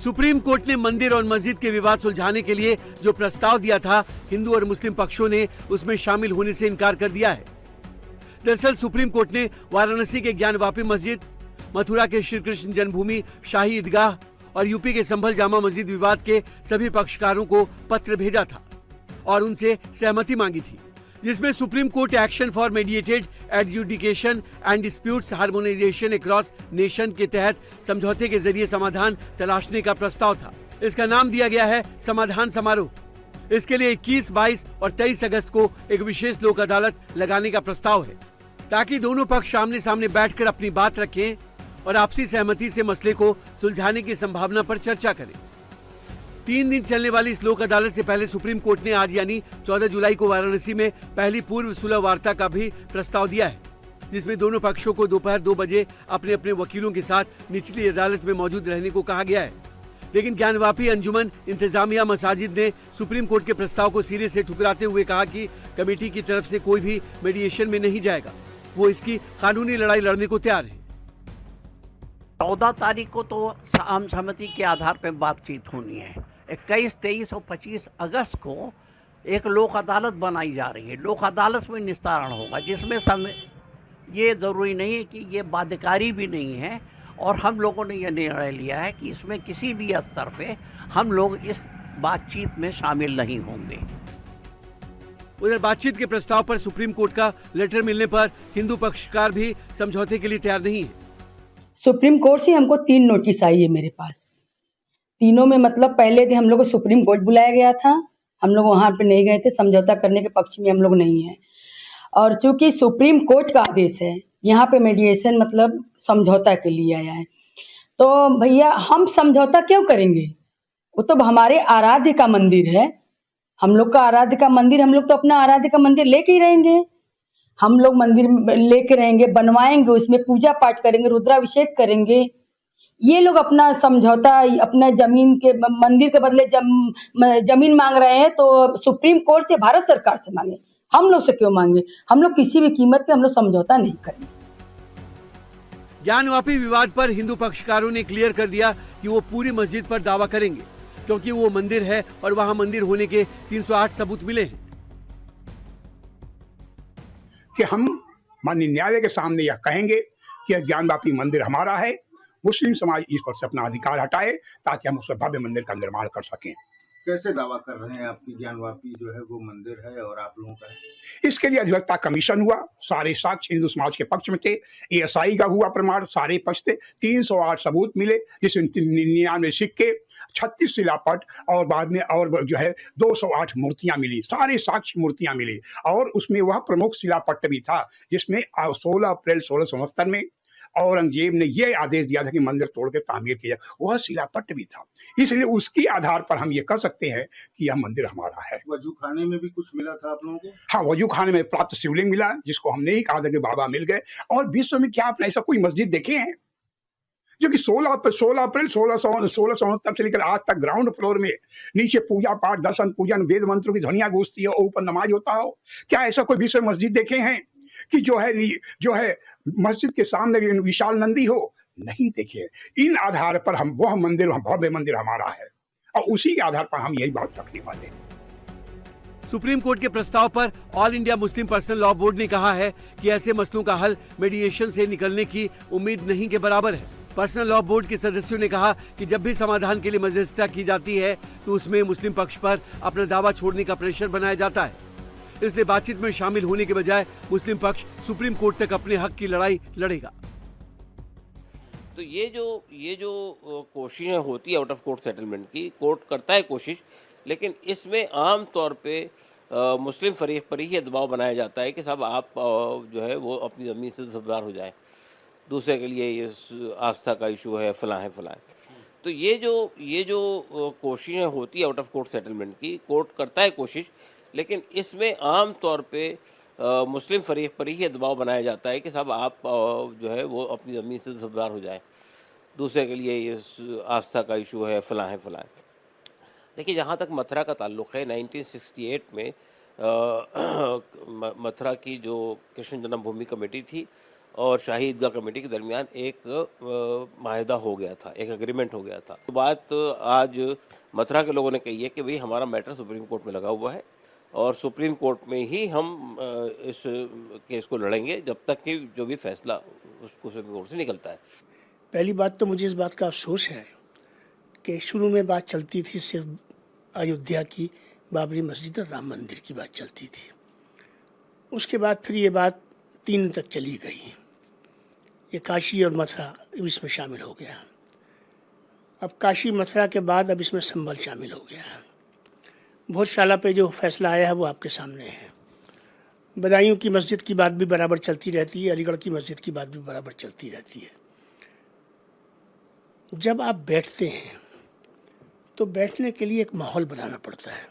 Supreme court ने मंदिर और मस्जिद के विवाद सुलझाने के लिए जो प्रस्ताव दिया था, हिंदू और मुस्लिम पक्षों ने उसमें शामिल होने से इनकार कर दिया है। दरअसल सुप्रीम कोर्ट ने वाराणसी के ज्ञानवापी मस्जिद, मथुरा के श्री कृष्ण जन्मभूमि शाही ईदगाह और यूपी के संभल जामा मस्जिद विवाद के सभी पक्षकारों को पत्र भेजा था और उनसे सहमति मांगी थी, जिसमें supreme court action for mediated adjudication and disputes harmonisation across nation के तहत समझौते के जरिए समाधान तलाशने का प्रस्ताव था। इसका नाम दिया गया है समाधान समारोह। इसके लिए 21, 22 और 23 अगस्त को एक विशेष लोक अदालत लगाने का प्रस्ताव है, ताकि दोनों पक्ष आमने सामने बैठकर अपनी बात रखें और आपसी सहमति से मसले को सुलझाने की संभावना पर चर्चा करें। 3 दिन चलने वाली इस लोक अदालत से पहले सुप्रीम कोर्ट ने आज यानी 14 जुलाई को वाराणसी में पहली पूर्व सुलह वार्ता का भी प्रस्ताव दिया है, जिसमें दोनों पक्षों को दोपहर 2 बजे अपने अपने वकीलों के साथ निचली अदालत में मौजूद रहने को कहा गया है। लेकिन ज्ञानवापी अंजुमन इंतजामिया मसाजिद ने सुप्रीम कोर्ट के प्रस्ताव को सिरे से ठुकराते हुए कहा कि कमेटी की तरफ से कोई भी मीडिएशन में नहीं जाएगा, वो इसकी कानूनी लड़ाई लड़ने को तैयार है। 14 तारीख को तो आम सहमति के आधार पर बातचीत होनी है। 21, 23 और 25 अगस्त को एक लोक अदालत बनाई जा रही है। लोक अदालत में निस्तारण होगा, जिसमें ये ज़रूरी नहीं है कि ये बाध्यकारी भी नहीं है, और हम लोगों ने यह निर्णय लिया है कि इसमें किसी भी स्तर पे हम लोग इस बातचीत में शामिल नहीं होंगे। उधर बातचीत के प्रस्ताव पर सुप्रीम कोर्ट का लेटर मिलने पर हिंदू पक्षकार भी समझौते के लिए तैयार नहीं है। सुप्रीम कोर्ट से हमको 3 नोटिस आई है मेरे पास। तीनों में मतलब पहले दिन हम लोग को सुप्रीम कोर्ट बुलाया गया था, हम लोग वहाँ पे नहीं गए थे, समझौता करने के पक्ष में हम लोग नहीं हैं। और चूंकि सुप्रीम कोर्ट का आदेश है, यहाँ पे मेडिएशन मतलब समझौता के लिए आया है, तो भैया हम समझौता क्यों करेंगे? वो तो हमारे आराध्य का मंदिर है, हम लोग का आराध्य का मंदिर, हम लोग तो अपना आराध्य का मंदिर लेके ही रहेंगे। हम लोग मंदिर लेके रहेंगे, बनवाएंगे, उसमें पूजा पाठ करेंगे, रुद्राभिषेक करेंगे। ये लोग अपना समझौता अपना जमीन के मंदिर के बदले जमीन मांग रहे हैं, तो सुप्रीम कोर्ट से भारत सरकार से मांगे, हम लोग से क्यों मांगे? हम लोग किसी भी कीमत पे हम लोग समझौता नहीं करेंगे। ज्ञानवापी विवाद पर हिंदू पक्षकारों ने क्लियर कर दिया कि वो पूरी मस्जिद पर दावा करेंगे, क्योंकि वो मंदिर है और वहां मंदिर होने के 308 सबूत मिले हैं। कि हम माननीय न्यायालय के सामने यह कहेंगे कि ज्ञानवापी मंदिर हमारा है, मुस्लिम समाज इस पर से अपना अधिकार हटाए ताकि हम उस भव्य मंदिर का निर्माण कर सकें। कैसे दावा कर रहे हैं आपकी ज्ञानवापी जो है वो मंदिर है और आप लोगों का है? इसके लिए अधिवक्ता कमीशन हुआ, सारे साक्ष्य हिंदू समाज के पक्ष में थे, एएसआई का हुआ प्रमाण, सारे पक्ष थे, 308 सबूत मिले, जिसमें 99 सिक्के, 36 शिलापट और बाद में और जो है 208 मूर्तियां मिली, सारे साक्ष्य मूर्तियां मिली। और उसमें वह प्रमुख शिलापट भी था जिसमें 16 अप्रैल 1669 में औरंगजेब ने यह आदेश दिया था कि मंदिर तोड़ के तामीर किया, वह शिलापट भी था। इसलिए उसके आधार पर हम ये कह सकते हैं कि यह मंदिर हमारा है। वजू खाने में भी कुछ मिला था आप लोगों को? हाँ, वजू खाने में प्राप्त शिवलिंग मिला, जिसको हमने ही कहा था कि बाबा मिल गए। और विश्व में क्या आपने ऐसा कोई मस्जिद देखे हैं जो कि 16 अप्रैल 1669 से लेकर आज तक ग्राउंड फ्लोर में नीचे पूजा पाठ, दर्शन पूजन, वेद मंत्रों की ध्वनियां गूंजती हो और ऊपर नमाज होता हो? क्या ऐसा कोई विश्व मस्जिद देखे हैं कि जो है मस्जिद के सामने विशाल नंदी हो? नहीं देखे। इन आधार पर हम वह मंदिर, भव्य मंदिर हमारा है और उसी के आधार पर हम यही बात रखने वाले हैं। सुप्रीम कोर्ट के प्रस्ताव पर all India Muslim personal law board ने कहा है कि ऐसे मसलों का हल मीडिएशन से निकलने की उम्मीद नहीं के बराबर है। पर्सनल लॉ बोर्ड के सदस्यों ने कहा कि जब भी समाधान के लिए मध्यस्थता की जाती है तो उसमें मुस्लिम पक्ष पर अपना दावा छोड़ने का प्रेशर बनाया जाता है। इसलिए बातचीत में शामिल होने के बजाय मुस्लिम पक्ष सुप्रीम कोर्ट तक अपने हक की लड़ाई लड़ेगा। तो ये जो कोशिशें होती है आउट ऑफ कोर्ट सेटलमेंट की, कोर्ट करता है कोशिश, लेकिन इसमें आम तौर पे मुस्लिम फरीक पर ही ये दबाव बनाया जाता है कि साहब आप जो है वो अपनी ज़मीन से दस्तबरदार हो जाए, दूसरे के लिए ये आस्था का इशू है, फलां है। तो ये जो कोशिशें होती है आउट ऑफ कोर्ट सेटलमेंट की, कोर्ट करता है कोशिश, लेकिन इसमें आम तौर पे मुस्लिम फरीक पर ही ये दबाव बनाया जाता है कि साहब आप जो है वो अपनी ज़मीन से दस्तबरदार हो जाए, दूसरे के लिए ये आस्था का इशू है, फलां है। देखिए, जहाँ तक मथुरा का ताल्लुक़ है, 1968 में मथुरा की जो कृष्ण जन्मभूमि कमेटी थी और शाही ईदगाह कमेटी के दरमियान एक माहिदा हो गया था, एक एग्रीमेंट हो गया था। तो बात आज मथुरा के लोगों ने कही है कि भाई हमारा मैटर सुप्रीम कोर्ट में लगा हुआ है और सुप्रीम कोर्ट में ही हम इस केस को लड़ेंगे जब तक कि जो भी फैसला उसको सुप्रीम कोर्ट से निकलता है। पहली बात तो मुझे इस बात का अफसोस है कि शुरू में बात चलती थी सिर्फ अयोध्या की बाबरी मस्जिद और राम मंदिर की बात चलती थी। उसके बाद फिर ये बात 3 तक चली गई। ये काशी और मथुरा इसमें शामिल हो गया। अब काशी मथुरा के बाद अब इसमें संभल शामिल हो गया। भोजशाला पे जो फैसला आया है वो आपके सामने है। बदायूं की मस्जिद की बात भी बराबर चलती रहती है, अलीगढ़ की मस्जिद की बात भी बराबर चलती रहती है। जब आप बैठते हैं तो बैठने के लिए एक माहौल बनाना पड़ता है।